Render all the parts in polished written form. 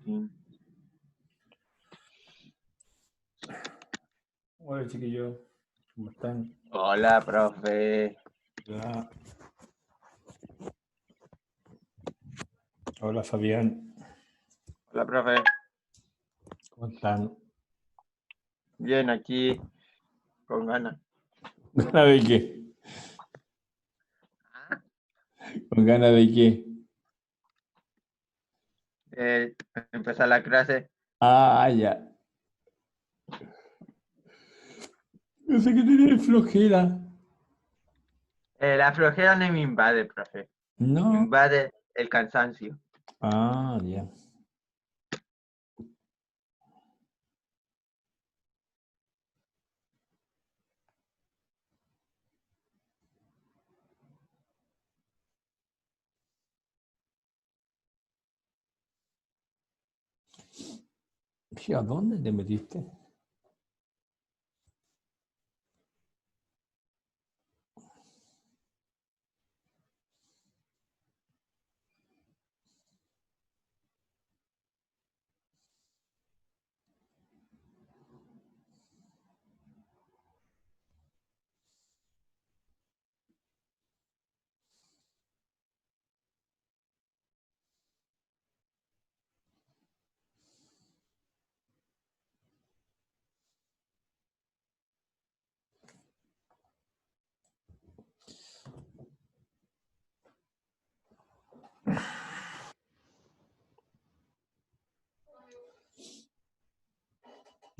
fin. Hola chiquillos, ¿cómo están? Hola, profe. Hola. Hola Fabián, Hola, profe. ¿cómo están? Bien, aquí, con ganas. ¿Ganas de qué? ¿Ah? ¿Con ganas de qué? Empezar la clase. Ah, ya. Yo sé que tenés flojera. La flojera no me invade, profe. Me No. invade el cansancio. Ah, ya. ¿Y a dónde te metiste?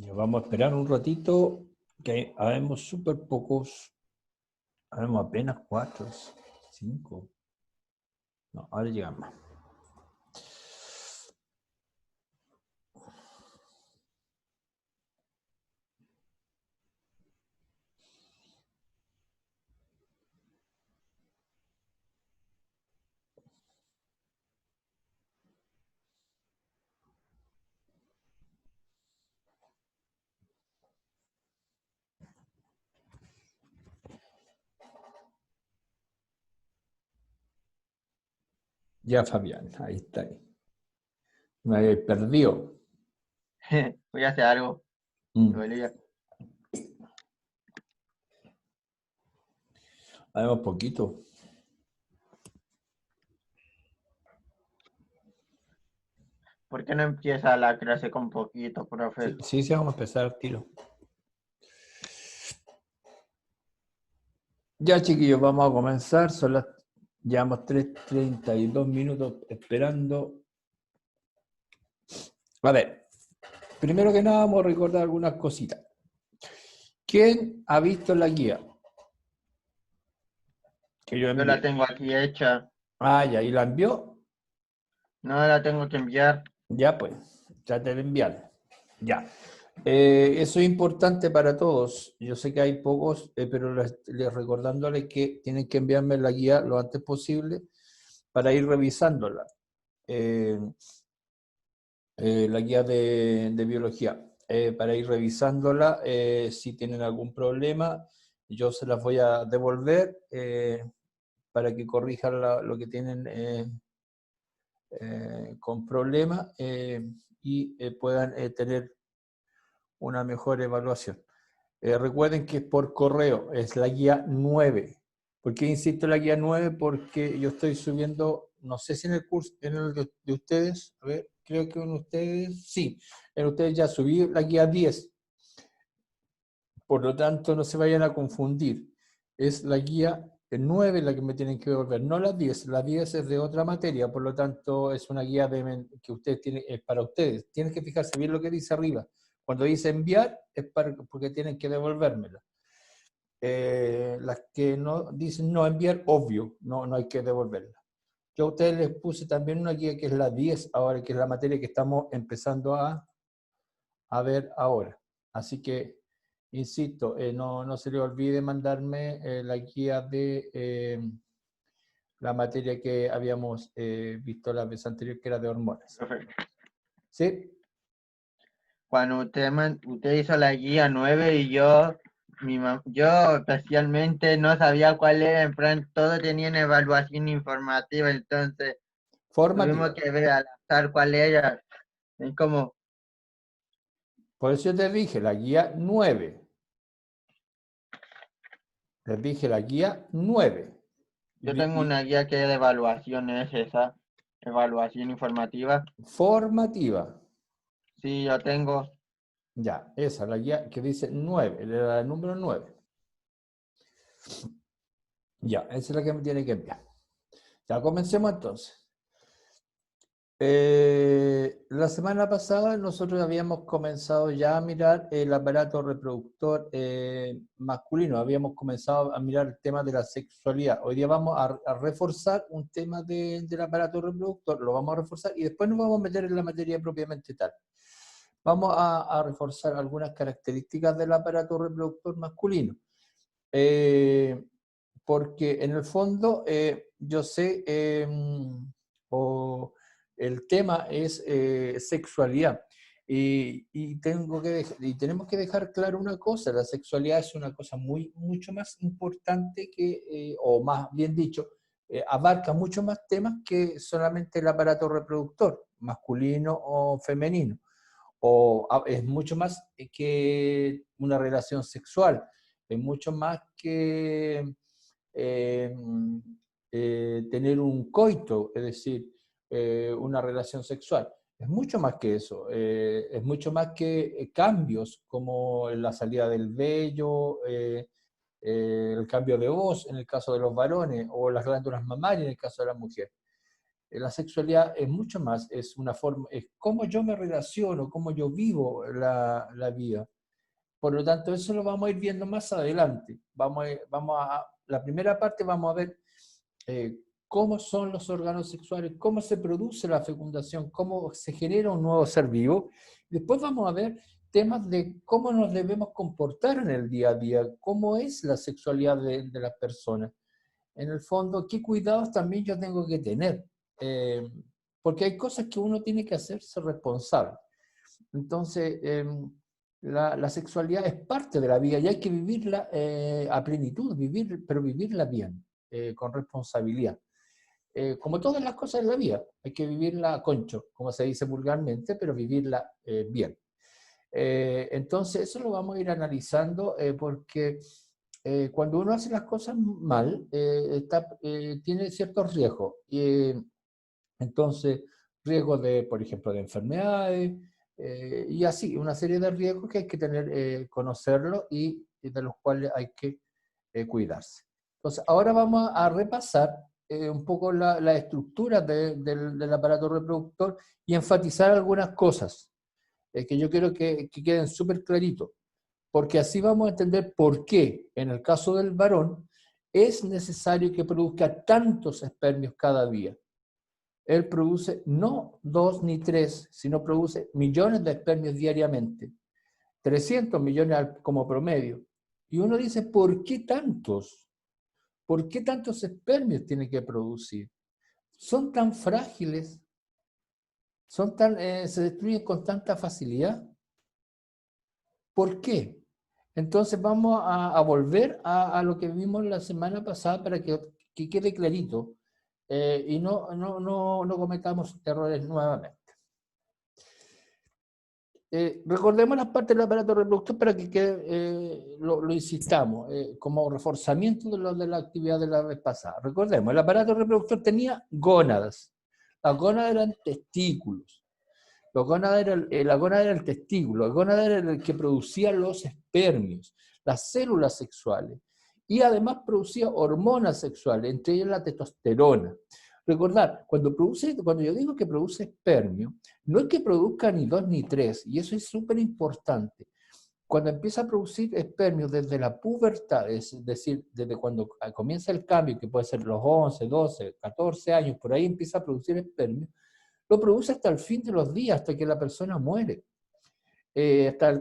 Ya vamos a esperar un ratito, que habemos súper pocos. Habemos apenas 4, 5. No, ahora llegamos. Ya Fabián, ahí está. Me habéis perdido. Voy a hacer algo. Mm. Olivia. Habemos poquito. ¿Por qué no empieza la clase con poquito, profe? Sí, sí, vamos a empezar al tiro. Ya, chiquillos, vamos a comenzar. Llevamos 3:32 minutos esperando. A ver, primero que nada vamos a recordar algunas cositas. ¿Quién ha visto la guía que yo Yo la envié? tengo aquí hecha. Ah, ya, ¿y la envió? No la tengo que enviar. Ya, pues, trate de enviarla. Ya. Eso es importante para todos. Yo sé que hay pocos, pero les recordándoles que tienen que enviarme la guía lo antes posible para ir revisándola. La guía de biología, para ir revisándola. Si tienen algún problema, yo se las voy a devolver para que corrijan lo que tienen con problemas y puedan tener una mejor evaluación. Recuerden que es por correo, es la guía 9. ¿Por qué insisto en la guía 9? Porque yo estoy subiendo, no sé si en el curso, en el de ustedes, a ver, creo que en ustedes, sí, en ustedes ya subí la guía 10. Por lo tanto, no se vayan a confundir. Es la guía 9 la que me tienen que devolver, no la 10. La 10 es de otra materia, por lo tanto, es una guía que ustedes tienen, es para ustedes. Tienen que fijarse bien lo que dice arriba. Cuando dice enviar, es porque tienen que devolvérmela. Las que no dicen no enviar, obvio, no hay que devolverla. Yo a ustedes les puse también una guía que es la 10 ahora, que es la materia que estamos empezando a ver ahora. Así que, insisto, no se les olvide mandarme la guía de la materia que habíamos visto la vez anterior, que era de hormonas. Profe. ¿Sí? Cuando usted hizo la guía 9 y yo especialmente no sabía cuál era, en plan, todo tenía una evaluación informativa, entonces tuvimos Formativa. que ver al azar cuál era. Es como, Por eso te dije la guía 9. Te dije la guía 9. yo tengo una guía que es de evaluación, es esa, evaluación informativa. Formativa. Sí, yo tengo, Ya, esa, la guía que dice 9, el número 9. Ya, esa es la que me tiene que enviar. Ya, comencemos entonces. La semana pasada nosotros habíamos comenzado ya a mirar el aparato reproductor masculino, habíamos comenzado a mirar el tema de la sexualidad. Hoy día vamos a reforzar un tema del aparato reproductor, lo vamos a reforzar y después nos vamos a meter en la materia propiamente tal. Vamos a reforzar algunas características del aparato reproductor masculino. Porque en el fondo yo sé, el tema es sexualidad. Y tenemos que dejar claro una cosa, la sexualidad es una cosa mucho más importante que, o más bien dicho, abarca mucho más temas que solamente el aparato reproductor, masculino o femenino. Es mucho más que una relación sexual, es mucho más que eh, tener un coito, es decir, una relación sexual. Es mucho más que eso, es mucho más que cambios como la salida del vello, el cambio de voz en el caso de los varones o las glándulas mamarias en el caso de la mujer. La sexualidad es mucho más, es una forma, es cómo yo me relaciono, cómo yo vivo la vida. Por lo tanto, eso lo vamos a ir viendo más adelante. La primera parte vamos a ver cómo son los órganos sexuales, cómo se produce la fecundación, cómo se genera un nuevo ser vivo. Después vamos a ver temas de cómo nos debemos comportar en el día a día, cómo es la sexualidad de las personas. En el fondo, qué cuidados también yo tengo que tener. Eh, Porque hay cosas que uno tiene que hacerse responsable. Entonces, la sexualidad es parte de la vida y hay que vivirla a plenitud, pero vivirla bien, con responsabilidad. Como todas las cosas en la vida, hay que vivirla a concho, como se dice vulgarmente, pero vivirla bien. Entonces, eso lo vamos a ir analizando porque cuando uno hace las cosas mal, tiene ciertos riesgos. Entonces, riesgos de, por ejemplo, de enfermedades, y así, una serie de riesgos que hay que tener, conocerlos y de los cuales hay que cuidarse. Entonces, ahora vamos a repasar un poco la estructura del aparato reproductor y enfatizar algunas cosas que yo quiero que queden súper claritos, porque así vamos a entender por qué, en el caso del varón, es necesario que produzca tantos espermios cada día. Él produce no 2 ni 3, sino produce millones de espermios diariamente, 300 millones como promedio. Y uno dice, ¿por qué tantos? ¿Por qué tantos espermios tiene que producir? Son tan frágiles, se destruyen con tanta facilidad. ¿Por qué? Entonces vamos a volver a lo que vimos la semana pasada para que quede clarito y no cometamos errores nuevamente. Recordemos las partes del aparato reproductor para que lo insistamos, como reforzamiento de la actividad de la vez pasada. Recordemos, el aparato reproductor tenía gónadas. Las gónadas eran testículos. La gónada era el testículo, la gónada era el que producía los espermios, las células sexuales, y además producía hormonas sexuales, entre ellas la testosterona. Recordar, cuando yo digo que produce espermio, no es que produzca ni 2 ni 3, y eso es súper importante. Cuando empieza a producir espermio desde la pubertad, es decir, desde cuando comienza el cambio, que puede ser los 11, 12, 14 años, por ahí empieza a producir espermio, lo produce hasta el fin de los días, hasta que la persona muere.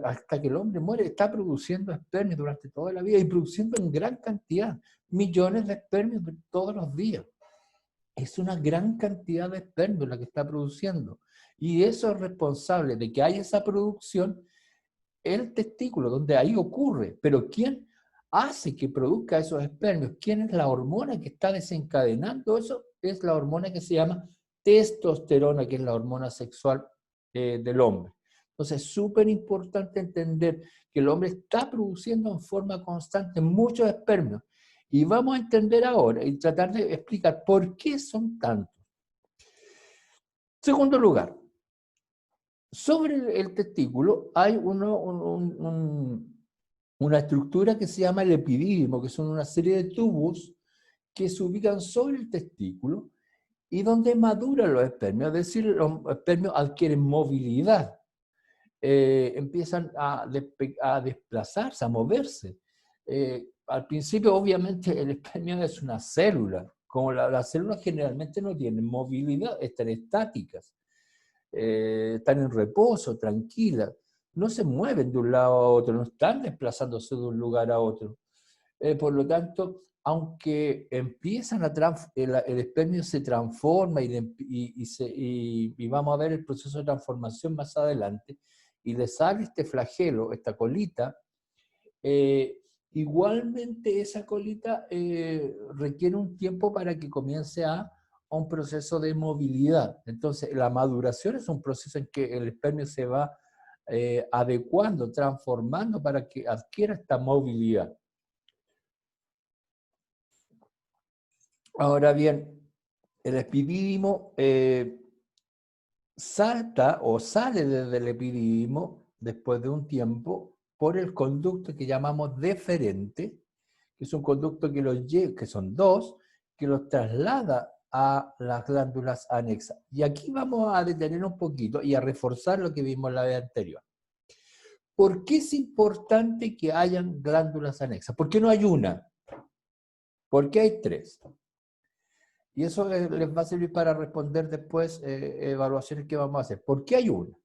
Hasta que el hombre muere, está produciendo espermios durante toda la vida y produciendo en gran cantidad, millones de espermios todos los días. Es una gran cantidad de espermios la que está produciendo. Y eso es responsable de que haya esa producción el testículo, donde ahí ocurre. Pero ¿quién hace que produzca esos espermios? ¿Quién es la hormona que está desencadenando eso? Es la hormona que se llama testosterona, que es la hormona sexual del hombre. Entonces es súper importante entender que el hombre está produciendo en forma constante muchos espermios. Y vamos a entender ahora y tratar de explicar por qué son tantos. Segundo lugar, sobre el testículo hay una estructura que se llama el epidídimo, que son una serie de tubos que se ubican sobre el testículo y donde maduran los espermios, es decir, los espermios adquieren movilidad, empiezan a desplazarse, a moverse. Al principio, obviamente, el espermio es una célula, como las células generalmente no tienen movilidad, están estáticas, están en reposo, tranquilas, no se mueven de un lado a otro, no están desplazándose de un lugar a otro. Por lo tanto, aunque empiezan el espermio se transforma y vamos a ver el proceso de transformación más adelante, y le sale este flagelo, esta colita, igualmente esa colita requiere un tiempo para que comience a un proceso de movilidad. Entonces, la maduración es un proceso en que el espermio se va adecuando, transformando para que adquiera esta movilidad. Ahora bien, el epidídimo salta o sale desde el epidídimo después de un tiempo por el conducto que llamamos deferente, que es un conducto que son dos, que los traslada a las glándulas anexas. Y aquí vamos a detener un poquito y a reforzar lo que vimos la vez anterior. ¿Por qué es importante que hayan glándulas anexas? ¿Por qué no hay una? ¿Por qué hay tres? Y eso les va a servir para responder después evaluaciones que vamos a hacer. ¿Por qué hay una?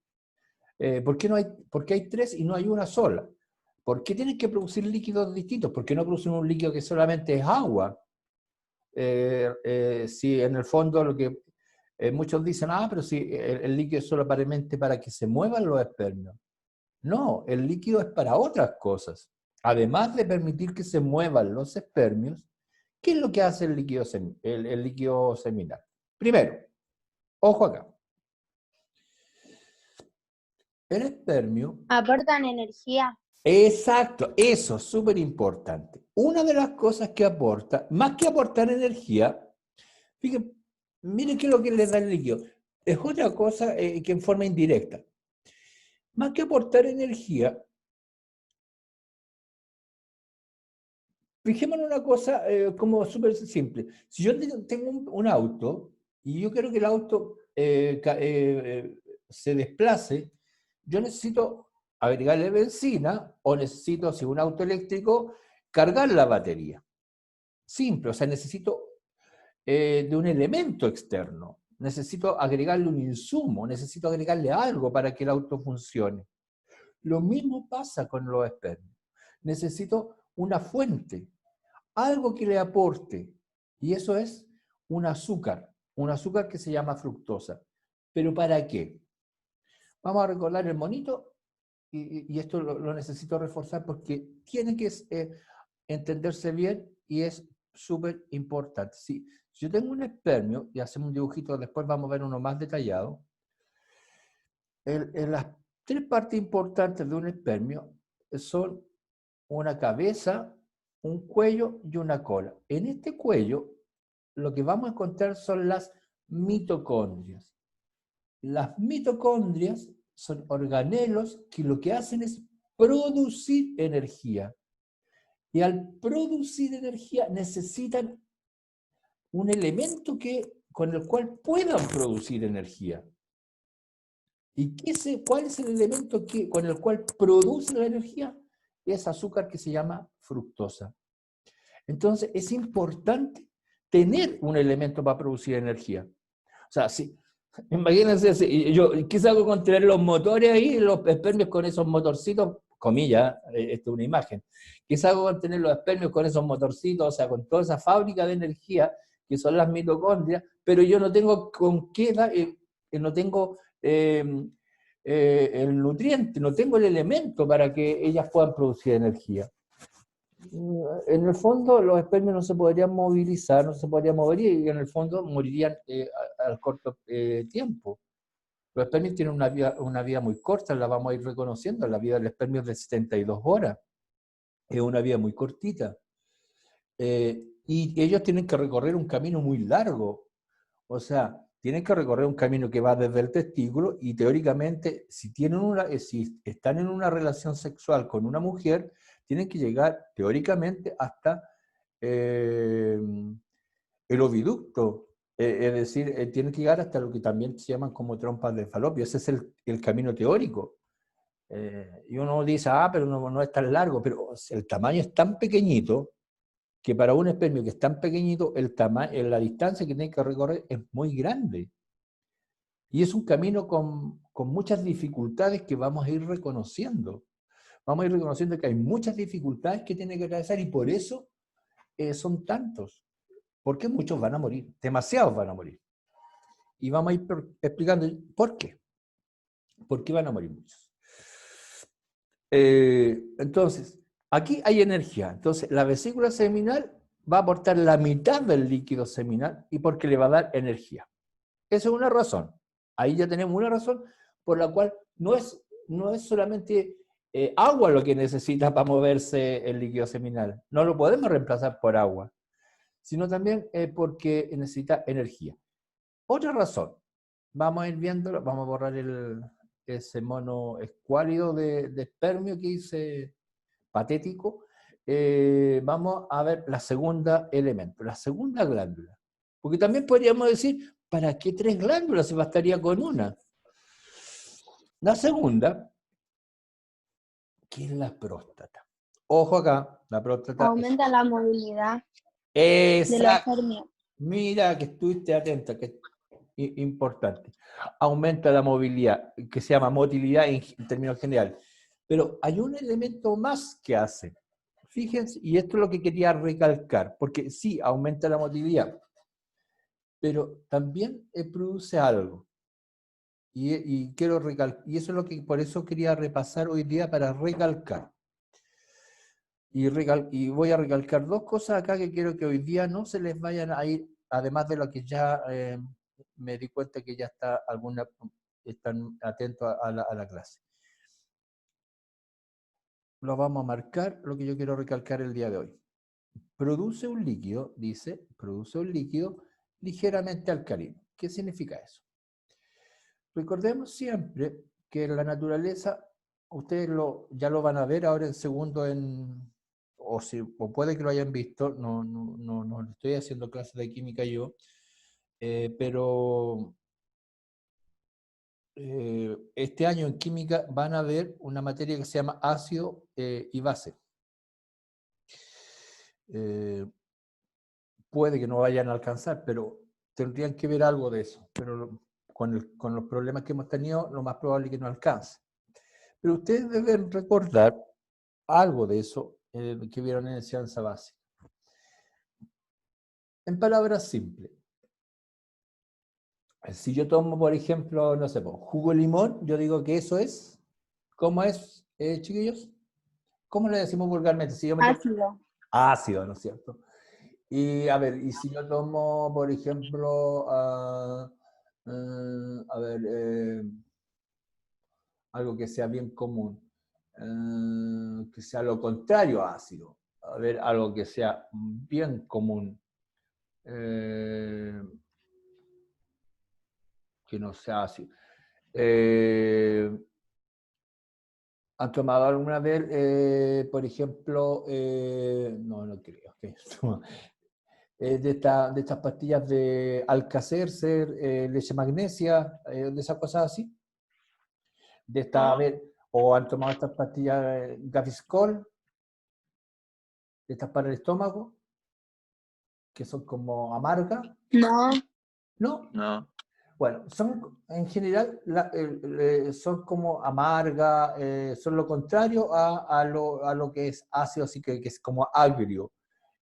¿Por qué hay tres y no hay una sola? ¿Por qué tienen que producir líquidos distintos? ¿Por qué no producen un líquido que solamente es agua? Si en el fondo lo que muchos dicen, pero si el líquido es solamente para que se muevan los espermios. No, el líquido es para otras cosas. Además de permitir que se muevan los espermios, ¿qué es lo que hace el líquido seminal? Primero, ojo acá. El espermio... Aportan energía. Exacto, eso es súper importante. Una de las cosas que aporta, más que aportar energía, fíjense, miren qué es lo que les da el líquido. Es otra cosa que en forma indirecta. Más que aportar energía, fijémonos en una cosa como súper simple. Si yo tengo un auto y yo quiero que el auto se desplace, yo necesito agregarle benzina o necesito, si un auto eléctrico, cargar la batería. Simple, o sea, necesito de un elemento externo. Necesito agregarle un insumo, necesito agregarle algo para que el auto funcione. Lo mismo pasa con los espermios. Necesito una fuente, algo que le aporte, y eso es un azúcar que se llama fructosa. ¿Pero para qué? Vamos a recordar el monito, y esto lo necesito reforzar porque tiene que entenderse bien y es súper importante. Si yo tengo un espermio, y hacemos un dibujito, después vamos a ver uno más detallado, las tres partes importantes de un espermio son una cabeza, un cuello y una cola. En este cuello, lo que vamos a encontrar son las mitocondrias. Las mitocondrias son organelos que lo que hacen es producir energía. Y al producir energía necesitan un elemento con el cual puedan producir energía. ¿Y cuál es el elemento con el cual produce la energía? Es azúcar que se llama fructosa. Entonces es importante tener un elemento para producir energía. O sea, imagínense, ¿qué hago con tener los motores ahí, los espermios con esos motorcitos? Comillas, esto es una imagen. ¿Qué hago con tener los espermios con esos motorcitos? O sea, con toda esa fábrica de energía que son las mitocondrias, pero yo no tengo con qué no tengo el nutriente, no tengo el elemento para que ellas puedan producir energía. En el fondo, los espermios no se podrían movilizar, no se podrían mover y en el fondo morirían al corto tiempo. Los espermios tienen una vida muy corta, la vamos a ir reconociendo. La vida del espermio es de 72 horas. Es una vida muy cortita. Y ellos tienen que recorrer un camino muy largo. O sea, tienen que recorrer un camino que va desde el testículo y teóricamente, si están en una relación sexual con una mujer, tienen que llegar teóricamente hasta el oviducto. Es decir, tienen que llegar hasta lo que también se llaman como trompas de falopio. Ese es el camino teórico. Y uno dice, pero no es tan largo, pero el tamaño es tan pequeñito que para un espermio que es tan pequeñito, la distancia que tiene que recorrer es muy grande. Y es un camino con muchas dificultades que vamos a ir reconociendo. Vamos a ir reconociendo que hay muchas dificultades que tiene que atravesar y por eso son tantos. Porque muchos van a morir, demasiados van a morir. Y vamos a ir explicando por qué. ¿Por qué van a morir muchos? Entonces, aquí hay energía. Entonces, la vesícula seminal va a aportar la mitad del líquido seminal y porque le va a dar energía. Esa es una razón. Ahí ya tenemos una razón por la cual no es solamente agua lo que necesita para moverse el líquido seminal. No lo podemos reemplazar por agua, sino también porque necesita energía. Otra razón, vamos a ir viéndolo, vamos a borrar ese mono escuálido de espermio que hice patético. Vamos a ver la segunda elemento, la segunda glándula. Porque también podríamos decir, ¿para qué 3 glándulas? Se bastaría con una. La segunda, que es la próstata. Ojo acá, la próstata. Aumenta la movilidad de los Exacto. espermios. Mira que estuviste atenta, que es importante. Aumenta la movilidad, que se llama motilidad en términos generales. Pero hay un elemento más que hace. Fíjense, y esto es lo que quería recalcar, porque sí, aumenta la motilidad, pero también produce algo. Y quiero recalcar, y eso es lo que por eso quería repasar hoy día para recalcar. Y voy a recalcar 2 cosas acá que quiero que hoy día no se les vayan a ir, además de lo que ya me di cuenta que ya están atentos a la clase. Lo vamos a marcar, lo que yo quiero recalcar el día de hoy. Produce un líquido, dice, produce un líquido ligeramente alcalino. ¿Qué significa eso? Recordemos siempre que en la naturaleza, ustedes ya lo van a ver ahora en segundo, o puede que lo hayan visto, no estoy haciendo clases de química yo, pero este año en química van a ver una materia que se llama ácido y base. Puede que no vayan a alcanzar, pero tendrían que ver algo de eso. Pero con los problemas que hemos tenido, lo más probable es que no alcance. Pero ustedes deben recordar algo de eso que vieron en enseñanza básica. En palabras simples, si yo tomo, por ejemplo, no sé, jugo de limón, yo digo que eso es, ¿cómo es, chiquillos? ¿Cómo le decimos vulgarmente? Si yo me tomo Ácido. ácido, ¿no es cierto? Y a ver, y si yo tomo, por ejemplo, algo que sea bien común, que sea lo contrario a ácido, a ver, algo que sea bien común, que no sea ácido. ¿Han tomado alguna vez, por ejemplo, no creo que de estas pastillas de Alka-Seltzer, leche magnesia, de esas cosas así? O han tomado estas pastillas Gaviscol, estas para el estómago, que son como amargas. No. ¿No? No. Bueno, en general son como amargas, son lo contrario a lo que es ácido, así que es como agrio.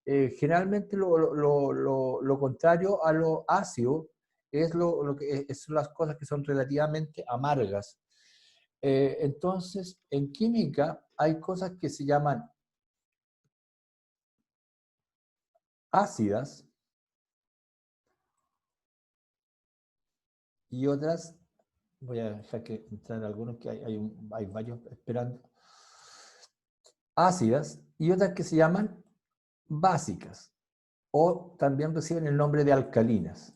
Generalmente lo contrario a lo ácido es son las cosas que son relativamente amargas. Entonces, en química hay cosas que se llaman ácidas y otras voy a dejar que entrar algunos, que hay varios esperando. Ácidas y otras que se llaman básicas, o también reciben el nombre de alcalinas.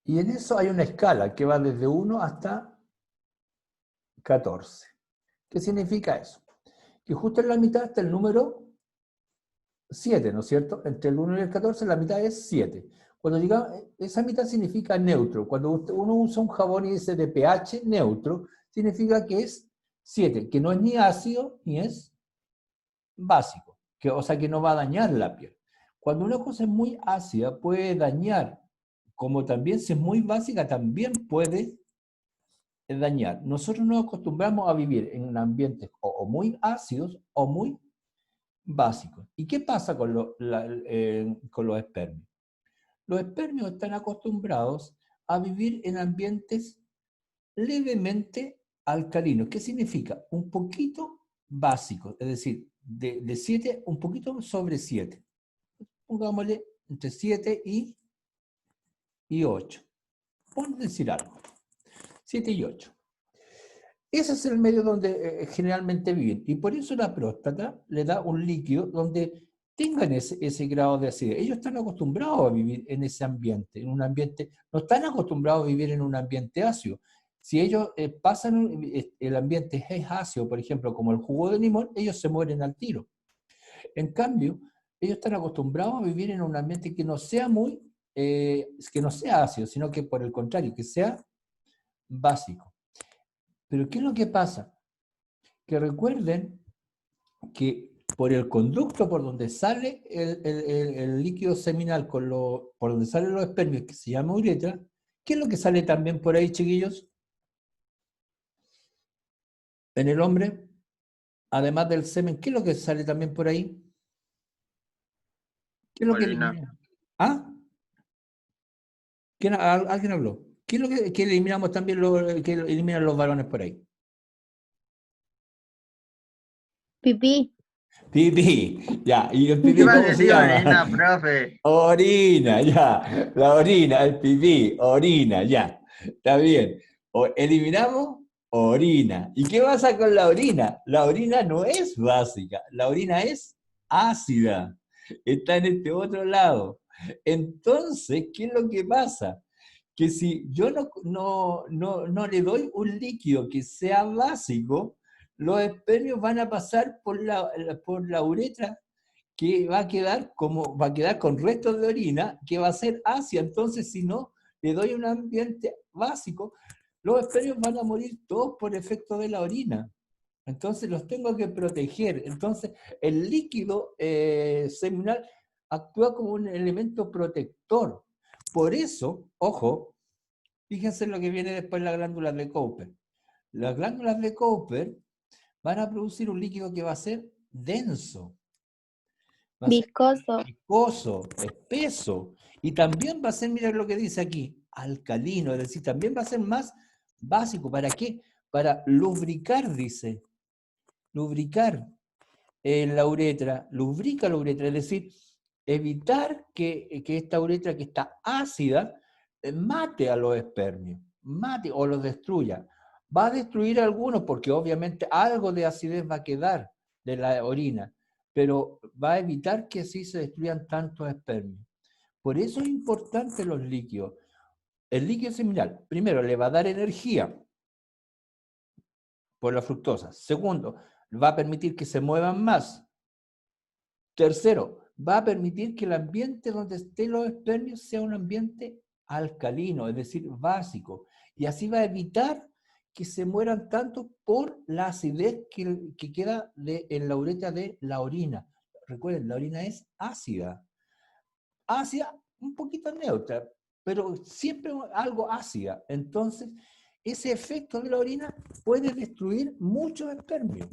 Y en eso hay una escala que va desde 1 hasta 14. ¿Qué significa eso? Que justo en la mitad está el número 7, ¿no es cierto? Entre el 1 y el 14 la mitad es 7. Cuando llega, esa mitad significa neutro. Cuando uno usa un jabón y dice de pH neutro, significa que es 7, que no es ni ácido ni es básico, o sea que no va a dañar la piel. Cuando una cosa es muy ácida puede dañar, como también si es muy básica también puede dañar. Nosotros nos acostumbramos a vivir en ambientes o muy ácidos o muy básicos. ¿Y qué pasa con con los espermios? Los espermios están acostumbrados a vivir en ambientes levemente alcalinos. ¿Qué significa? Un poquito básico, es decir, de 7, un poquito sobre 7. Pongámosle entre 7 y 8. Por decir algo. 7 y 8. Ese es el medio donde generalmente viven. Y por eso la próstata le da un líquido donde tengan ese grado de acidez. Ellos están acostumbrados a vivir en ese ambiente, en un ambiente, no están acostumbrados a vivir en un ambiente ácido. Si ellos pasan, el ambiente es ácido, por ejemplo, como el jugo de limón, ellos se mueren al tiro. En cambio, ellos están acostumbrados a vivir en un ambiente que no sea que no sea ácido, sino que por el contrario, que sea básico. Pero ¿qué es lo que pasa? Que recuerden que por el conducto por donde sale el líquido seminal, por donde salen los espermios, que se llama uretra, ¿qué es lo que sale también por ahí, chiquillos? En el hombre, además del semen, ¿qué es lo que sale también por ahí? ¿Qué es lo que Orina. eliminamos? ¿Ah? ¿Alguien habló? ¿Qué es lo que eliminamos también, que eliminan los varones por ahí? Pipí. Pipí, ya. ¿Y el pipí Iba a cómo se decir orina, llama? profe. Orina, ya. La orina, el pipí, orina, ya. Está bien. Eliminamos orina. ¿Y qué pasa con la orina? La orina no es básica, la orina es ácida. Está en este otro lado. Entonces, ¿qué es lo que pasa? Que si yo no le doy un líquido que sea básico, los espermios van a pasar por la uretra, que va a quedar con restos de orina, que va a ser ácida. Entonces, si no le doy un ambiente básico, los espermios van a morir todos por efecto de la orina. Entonces los tengo que proteger. Entonces el líquido seminal actúa como un elemento protector. Por eso, ojo, fíjense en lo que viene después las glándulas de Cooper. Las glándulas de Cooper van a producir un líquido que va a ser denso, va a ser Viscoso. viscoso, espeso, y también va a ser, mira lo que dice aquí, alcalino, es decir, también va a ser más básico. ¿Para qué? Para lubricar, dice. Lubricar la uretra, lubrica la uretra, es decir, evitar que esta uretra que está ácida mate a los espermios, mate o los destruya. Va a destruir algunos porque obviamente algo de acidez va a quedar de la orina, pero va a evitar que así se destruyan tantos espermios. Por eso es importante los líquidos. El líquido seminal, primero, le va a dar energía por la fructosa. Segundo, va a permitir que se muevan más. Tercero, va a permitir que el ambiente donde estén los espermios sea un ambiente alcalino, es decir, básico. Y así va a evitar que se mueran tanto por la acidez que queda en la uretra de la orina. Recuerden, la orina es ácida. Ácida, un poquito neutra, pero siempre algo ácida. Entonces, ese efecto de la orina puede destruir muchos espermios.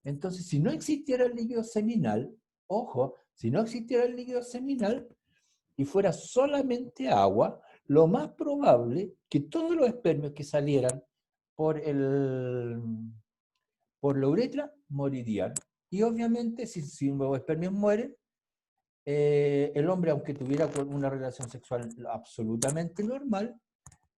Entonces, si no existiera el líquido seminal, ojo, si no existiera el líquido seminal y fuera solamente agua, lo más probable que todos los espermios que salieran por, por la uretra morirían. Y obviamente, si los espermios mueren, el hombre, aunque tuviera una relación sexual absolutamente normal,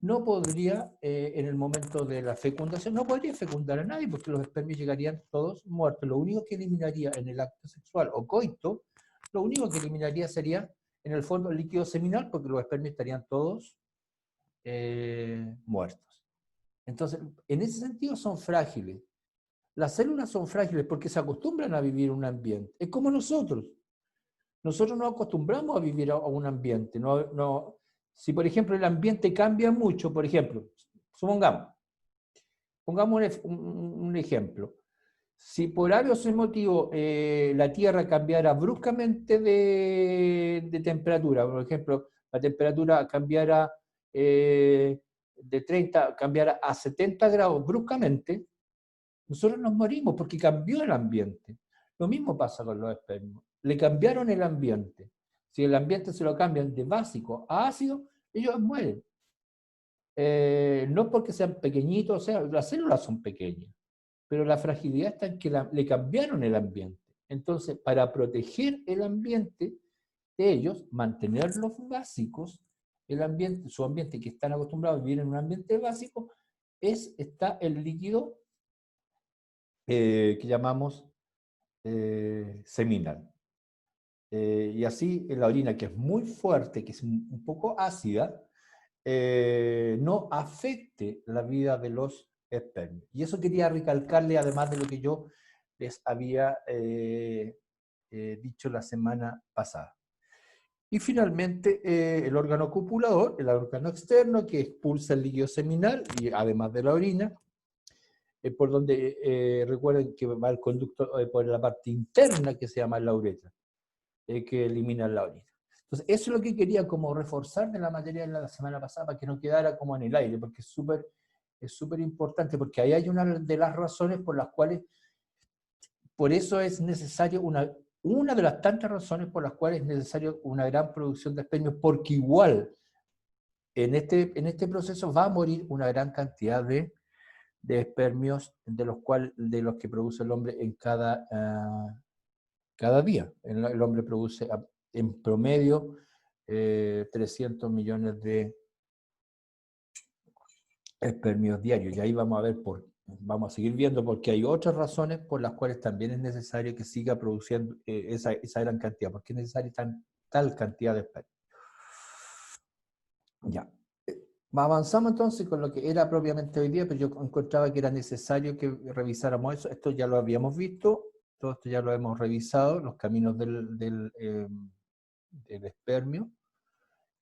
no podría, en el momento de la fecundación, no podría fecundar a nadie porque los espermios llegarían todos muertos. Lo único que eliminaría en el acto sexual o coito, lo único que eliminaría sería, en el fondo, el líquido seminal, porque los espermios estarían todos muertos. Entonces, en ese sentido son frágiles. Las células son frágiles porque se acostumbran a vivir en un ambiente. Es como nosotros. Nosotros nos acostumbramos a vivir a un ambiente. Si, por ejemplo, el ambiente cambia mucho, por ejemplo, pongamos un ejemplo. Si por algo o motivo la Tierra cambiara bruscamente de temperatura, por ejemplo, la temperatura cambiara de 30, cambiara a 70 grados bruscamente, nosotros nos morimos porque cambió el ambiente. Lo mismo pasa con los espermios. Le cambiaron el ambiente. Si el ambiente se lo cambian de básico a ácido, ellos mueren. No porque sean pequeñitos, o sea, las células son pequeñas, pero la fragilidad está en que le cambiaron el ambiente. Entonces, para proteger el ambiente de ellos, mantenerlos básicos, el ambiente, su ambiente que están acostumbrados a vivir en un ambiente básico, está el líquido que llamamos seminal. Y así la orina, que es muy fuerte, que es un poco ácida, no afecte la vida de los espermios. Y eso quería recalcarle, además de lo que yo les había dicho la semana pasada. Y finalmente, el órgano copulador, el órgano externo que expulsa el líquido seminal, y además de la orina, por donde recuerden que va el conducto por la parte interna que se llama la uretra, que elimina la orina. Entonces, eso es lo que quería como reforzar de la materia de la semana pasada, para que no quedara como en el aire, porque es súper importante, porque ahí hay una de las razones por las cuales, por eso es necesario una de las tantas razones por las cuales es necesario una gran producción de espermios, porque igual en este proceso va a morir una gran cantidad de espermios de los que produce el hombre en cada día. El hombre produce en promedio 300 millones de espermios diarios. Y ahí vamos a seguir viendo, porque hay otras razones por las cuales también es necesario que siga produciendo esa gran cantidad, porque es necesaria tal cantidad de espermios. Ya. Avanzamos entonces con lo que era propiamente hoy día, pero yo encontraba que era necesario que revisáramos eso. Esto ya lo habíamos visto, todo esto ya lo hemos revisado, los caminos del espermio.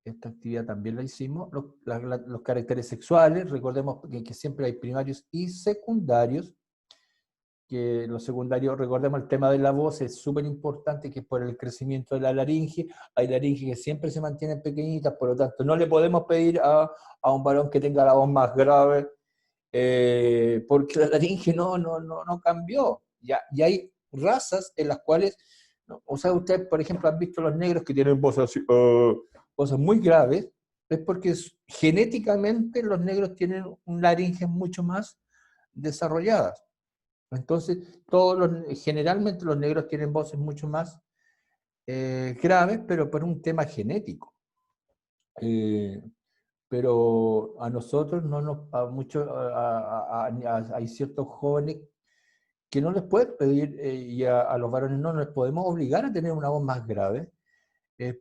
Esta actividad también la hicimos. Los caracteres sexuales, recordemos que siempre hay primarios y secundarios. Que los secundarios, recordemos el tema de la voz, es súper importante, que es por el crecimiento de la laringe. Hay laringe que siempre se mantienen pequeñitas, por lo tanto no le podemos pedir a un varón que tenga la voz más grave, porque la laringe no cambió. Y hay razas en las cuales, o sea, ustedes, por ejemplo, han visto los negros que tienen voces así, cosas muy graves, es porque genéticamente los negros tienen un laringe mucho más desarrolladas. Entonces, generalmente los negros tienen voces mucho más graves, pero por un tema genético. Pero a nosotros hay ciertos jóvenes que no les pueden pedir, y a los varones no les podemos obligar a tener una voz más grave,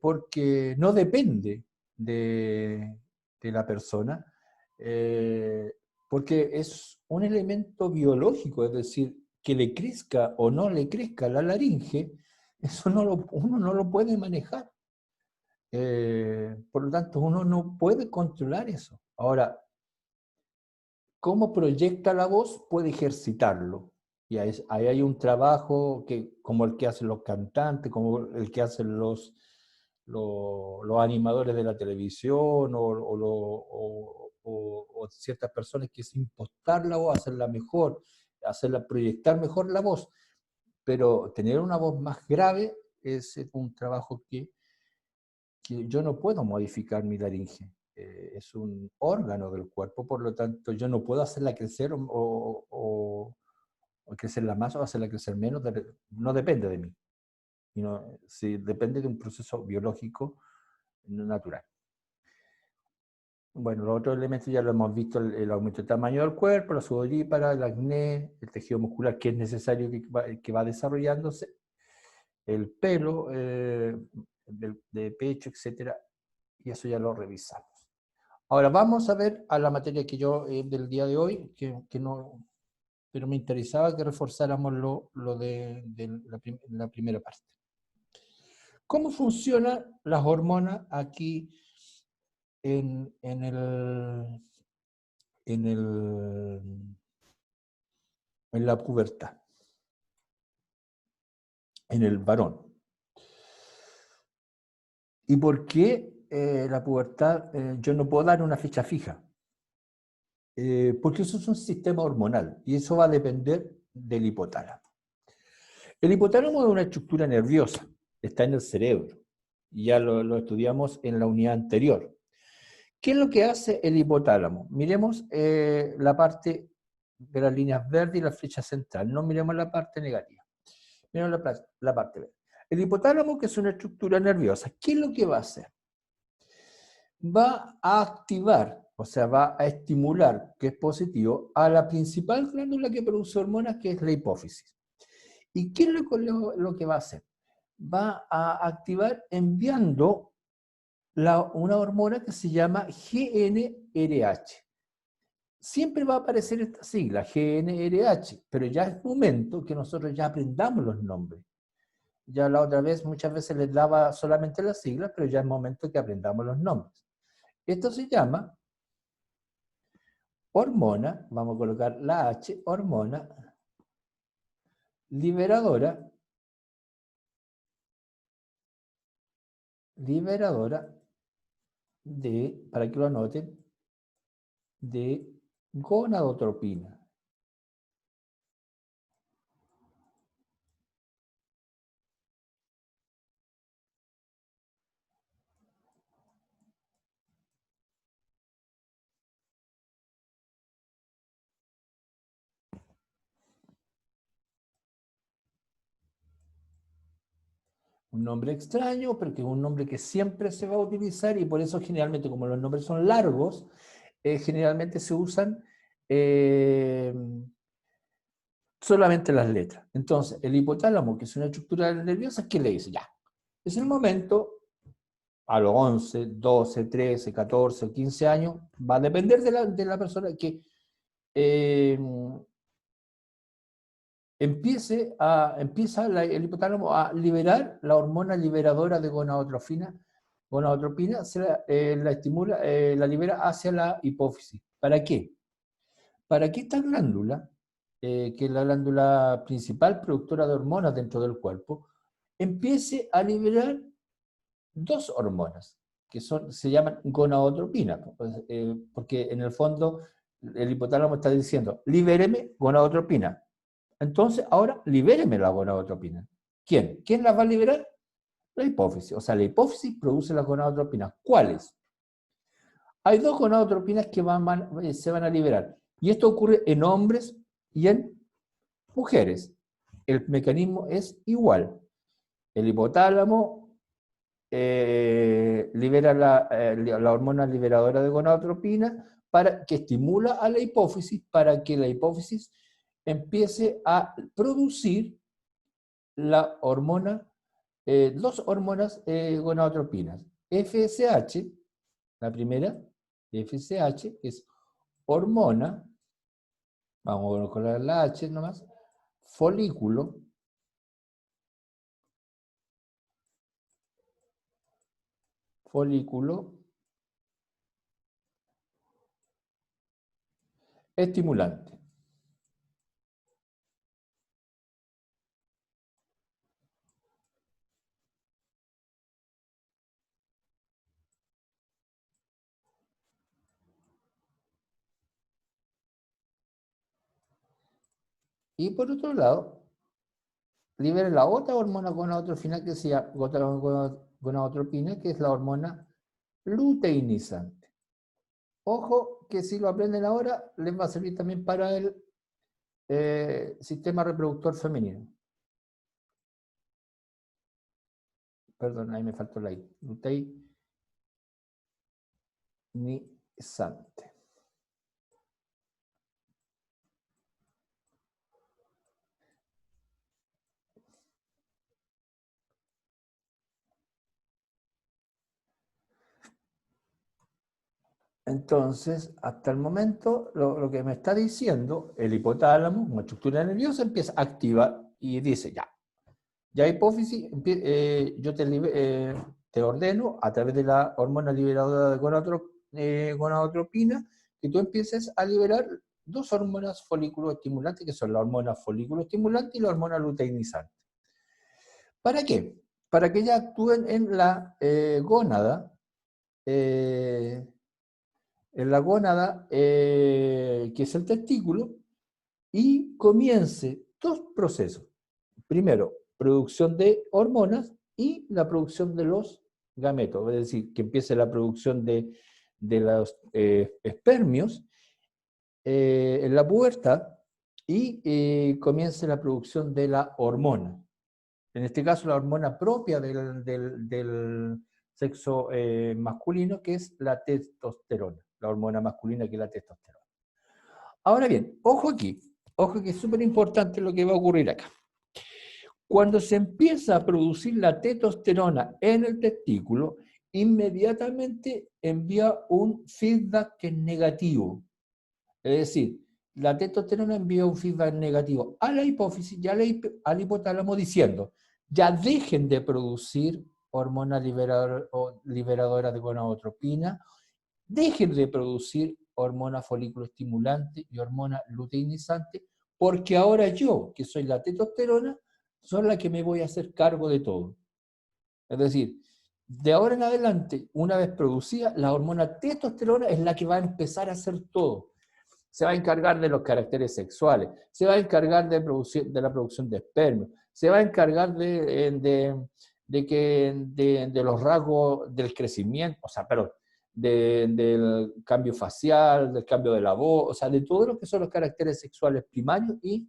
porque no depende de la persona, porque es un elemento biológico, es decir, que le crezca o no le crezca la laringe, eso uno no lo puede manejar. Por lo tanto, uno no puede controlar eso. Ahora, cómo proyecta la voz puede ejercitarlo. Y ahí hay un trabajo como el que hacen los cantantes, como el que hacen los animadores de la televisión, o ciertas personas, que es impostar la voz, hacerla mejor, proyectar mejor la voz. Pero tener una voz más grave es un trabajo que yo no puedo modificar mi laringe. Es un órgano del cuerpo, por lo tanto yo no puedo hacerla crecer o crecerla más o hacerla crecer menos, no depende de mí. y no, depende de un proceso biológico natural. Bueno, los otros elementos ya lo hemos visto, el aumento del tamaño del cuerpo, la sudorípara, el acné, el tejido muscular que es necesario que va desarrollándose, el pelo de pecho, etcétera, y eso ya lo revisamos. Ahora vamos a ver a la materia que yo del día de hoy, que no, pero me interesaba que reforzáramos lo de la primera parte. ¿Cómo funcionan las hormonas aquí en la pubertad, en el varón? ¿Y por qué la pubertad yo no puedo dar una fecha fija? Porque eso es un sistema hormonal y eso va a depender del hipotálamo. El hipotálamo es una estructura nerviosa, está en el cerebro, y ya lo estudiamos en la unidad anterior. ¿Qué es lo que hace el hipotálamo? Miremos la parte de las líneas verdes y la flecha central, no miremos la parte negativa, miremos la parte verde. El hipotálamo, que es una estructura nerviosa, ¿qué es lo que va a hacer? Va a activar, o sea, va a estimular, que es positivo, a la principal glándula que produce hormonas, que es la hipófisis. ¿Y qué es lo que va a hacer? Va a activar enviando una hormona que se llama GnRH. Siempre va a aparecer esta sigla, GnRH, pero ya es momento que nosotros ya aprendamos los nombres. Ya la otra vez, muchas veces les daba solamente las siglas, pero ya es momento que aprendamos los nombres. Esto se llama hormona, vamos a colocar la H, hormona liberadora de, para que lo anoten, de gonadotropina. Un nombre extraño, pero que es un nombre que siempre se va a utilizar y por eso generalmente, como los nombres son largos, generalmente se usan solamente las letras. Entonces, el hipotálamo, que es una estructura nerviosa, ¿qué le dice? Ya, es el momento, a los 11, 12, 13, 14 o 15 años, va a depender de la persona que empieza el hipotálamo a liberar la hormona liberadora de gonadotropina, la estimula, la libera hacia la hipófisis. ¿Para qué? Para que esta glándula, que es la glándula principal productora de hormonas dentro del cuerpo, empiece a liberar dos hormonas, que se llaman gonadotropina, porque en el fondo el hipotálamo está diciendo, libéreme gonadotropina. Entonces, ahora libéreme la gonadotropina. ¿Quién? ¿Quién las va a liberar? La hipófisis. O sea, la hipófisis produce las gonadotropinas. ¿Cuáles? Hay dos gonadotropinas que se van a liberar. Y esto ocurre en hombres y en mujeres. El mecanismo es igual. El hipotálamo libera la hormona liberadora de gonadotropina que estimula a la hipófisis para que la hipófisis empiece a producir la hormona, dos hormonas gonadotropinas. FSH, la primera, FSH, que es hormona, vamos a colocar la H nomás, folículo, estimulante. Y por otro lado, libera la otra hormona gonadotropina que se llama gonadotropina, que es la hormona luteinizante. Ojo que si lo aprenden ahora, les va a servir también para el sistema reproductor femenino. perdón, ahí me faltó la I, luteinizante. Entonces, hasta el momento, lo que me está diciendo, el hipotálamo, una estructura nerviosa, empieza a activar y dice, ya hipófisis, yo te ordeno, a través de la hormona liberadora de gonadotropina, que tú empieces a liberar dos hormonas folículo estimulantes, que son la hormona folículo estimulante y la hormona luteinizante. ¿Para qué? Para que ellas actúen en la gónada, que es el testículo, y comience dos procesos. Primero, producción de hormonas y la producción de los gametos, es decir, que empiece la producción de los espermios en la pubertad y comience la producción de la hormona. En este caso, la hormona propia del sexo masculino, que es la testosterona, la hormona masculina que es la testosterona. Ahora bien, ojo que es súper importante lo que va a ocurrir acá. Cuando se empieza a producir la testosterona en el testículo, inmediatamente envía un feedback que es negativo. Es decir, la testosterona envía un feedback negativo a la hipófisis y al hipotálamo diciendo, ya dejen de producir hormona liberadora de gonadotropina, dejen de producir hormona folículo estimulante y hormona luteinizante, porque ahora yo, que soy la testosterona, soy la que me voy a hacer cargo de todo. Es decir, de ahora en adelante, una vez producida, la hormona testosterona es la que va a empezar a hacer todo. Se va a encargar de los caracteres sexuales, se va a encargar de la producción de esperma, se va a encargar de los rasgos del crecimiento, o sea, perdón, del cambio facial, del cambio de la voz, o sea, de todo lo que son los caracteres sexuales primarios y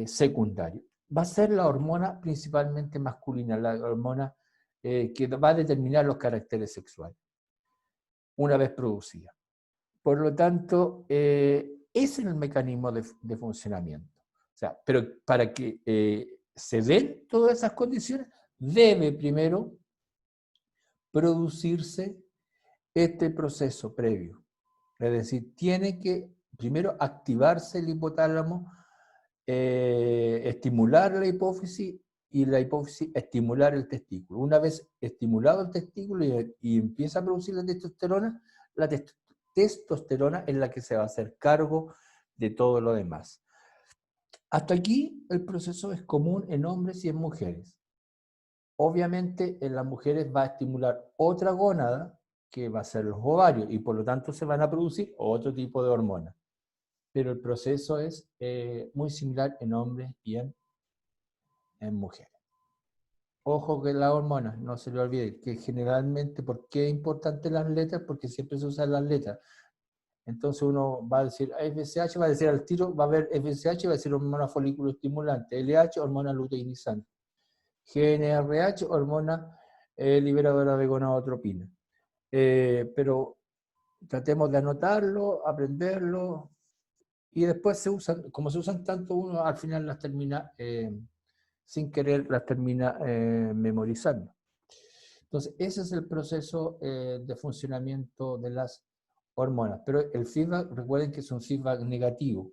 secundarios. Va a ser la hormona principalmente masculina, la hormona que va a determinar los caracteres sexuales, una vez producida. Por lo tanto, ese es el mecanismo de funcionamiento. O sea, pero para que se den todas esas condiciones, debe primero producirse este proceso previo. Es decir, tiene que primero activarse el hipotálamo, estimular la hipófisis y la hipófisis estimular el testículo. Una vez estimulado el testículo y empieza a producir la testosterona es la que se va a hacer cargo de todo lo demás. Hasta aquí el proceso es común en hombres y en mujeres. Obviamente en las mujeres va a estimular otra gónada, que va a ser los ovarios, y por lo tanto se van a producir otro tipo de hormonas. Pero el proceso es muy similar en hombres y en mujeres. Ojo que las hormonas, no se le olvide, que generalmente, ¿por qué es importante las letras? Porque siempre se usan las letras. Entonces uno va a decir FSH, va a decir al tiro, va a haber FSH, va a decir hormona folículo estimulante, LH, hormona luteinizante, GNRH, hormona liberadora de gonadotropina. Pero tratemos de anotarlo, aprenderlo, y después se usan, como se usan tanto, uno al final las termina, sin querer, las termina memorizando. Entonces, ese es el proceso de funcionamiento de las hormonas. Pero el feedback, recuerden que es un feedback negativo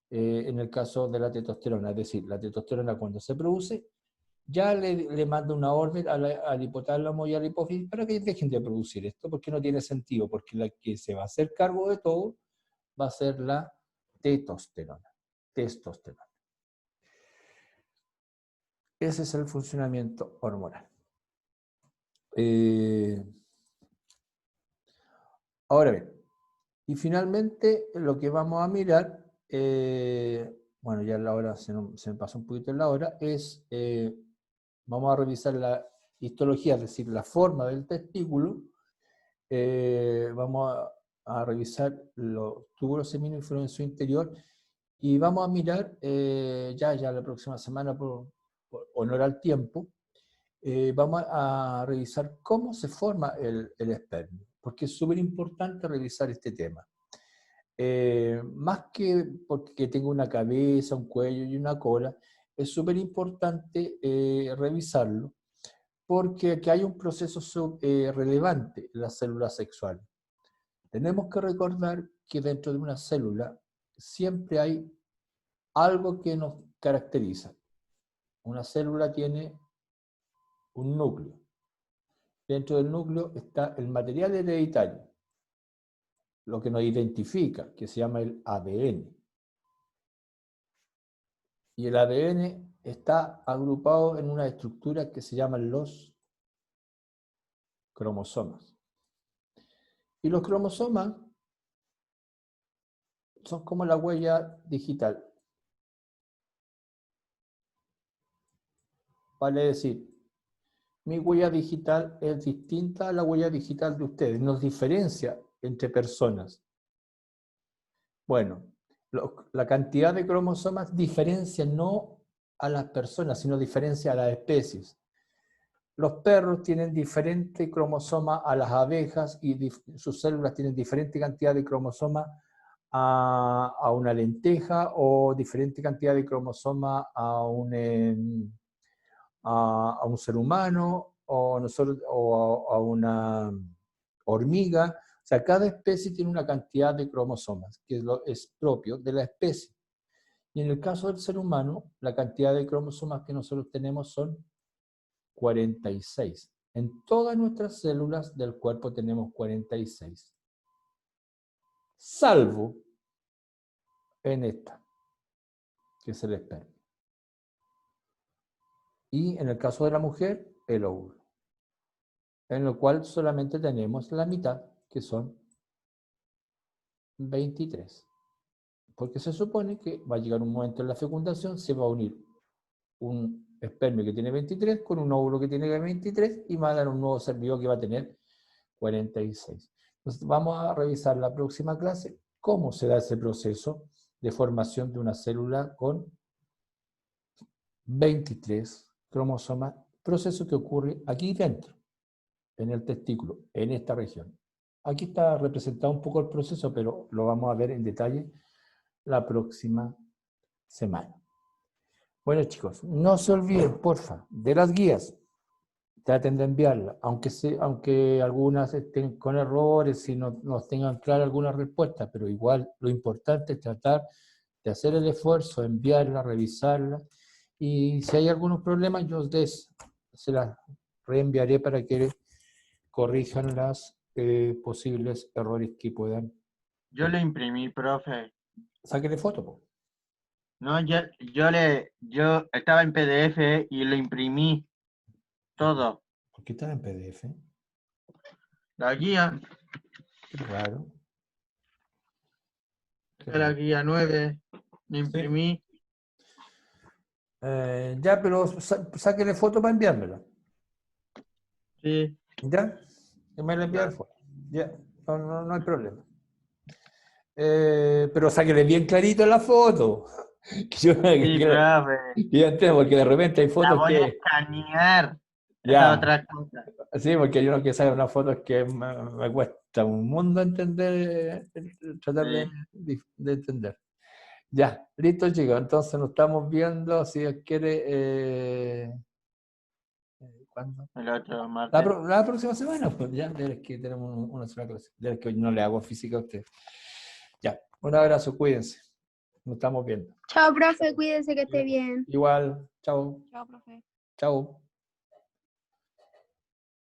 en el caso de la testosterona. Es decir, la testosterona cuando se produce, ya le manda una orden al hipotálamo y a la hipófisis para que dejen de producir esto, porque no tiene sentido, porque la que se va a hacer cargo de todo va a ser la testosterona. Ese es el funcionamiento hormonal. Ahora bien, y finalmente lo que vamos a mirar, bueno, ya la hora se me pasó un poquito en la hora, es, vamos a revisar la histología, es decir, la forma del testículo, vamos a revisar los túbulos seminíferos en su interior, y vamos a mirar, ya la próxima semana, por honor al tiempo, vamos a revisar cómo se forma el espermio, porque es súper importante revisar este tema. Más que porque tenga una cabeza, un cuello y una cola, es súper importante revisarlo, porque aquí hay un proceso relevante en las células sexuales. Tenemos que recordar que dentro de una célula siempre hay algo que nos caracteriza. Una célula tiene un núcleo. Dentro del núcleo está el material hereditario, lo que nos identifica, que se llama el ADN. Y el ADN está agrupado en una estructura que se llaman los cromosomas. Y los cromosomas son como la huella digital. Vale decir, mi huella digital es distinta a la huella digital de ustedes, nos diferencia entre personas. Bueno, la cantidad de cromosomas diferencia no a las personas, sino diferencia a las especies. Los perros tienen diferente cromosoma a las abejas y sus células tienen diferente cantidad de cromosomas a una lenteja o diferente cantidad de cromosoma a un ser humano o a una hormiga. O sea, cada especie tiene una cantidad de cromosomas que es propio de la especie. Y en el caso del ser humano, la cantidad de cromosomas que nosotros tenemos son 46. En todas nuestras células del cuerpo tenemos 46. Salvo en esta, que es el espermio. Y en el caso de la mujer, el óvulo, en lo cual solamente tenemos la mitad, que son 23. Porque se supone que va a llegar un momento en la fecundación, se va a unir un espermio que tiene 23 con un óvulo que tiene 23 y va a dar un nuevo ser vivo que va a tener 46. Entonces vamos a revisar la próxima clase cómo se da ese proceso de formación de una célula con 23 cromosomas, proceso que ocurre aquí dentro, en el testículo, en esta región. Aquí está representado un poco el proceso, pero lo vamos a ver en detalle la próxima semana. Bueno, chicos, no se olviden, porfa, de las guías. Traten de enviarlas, aunque algunas estén con errores y no tengan clara alguna respuesta, pero igual lo importante es tratar de hacer el esfuerzo, enviarla, revisarla, y si hay algunos problemas, yo se las reenviaré para que corrijan los posibles errores que puedan. Yo lo imprimí, profe. Sáquenle foto, po. No, yo estaba en PDF y lo imprimí todo. ¿Por qué está en PDF? La guía, Qué raro. Qué esta es la raro. guía 9, lo imprimí. Ya, pero sáquenle foto para enviármela. Sí. ¿Ya? Que me la envían Ya. foto. Ya, no hay problema. Pero sáquenle bien clarito la foto. Sí, profe. Yo entiendo, porque de repente hay La fotos voy a que... escanear. Esa Ya, es otra cosa. sí, porque hay uno que saca unas fotos que me cuesta un mundo entender, tratar de entender. Ya, listo chicos, entonces nos estamos viendo, si Dios quiere, ¿cuándo? El otro martes. La próxima semana, pues ya, de que tenemos una sola clase, de que hoy no le hago física a ustedes. Ya, un abrazo, cuídense, nos estamos viendo. Chao, profe, cuídese que esté bien. Igual, chao. Chao, profe. Chao.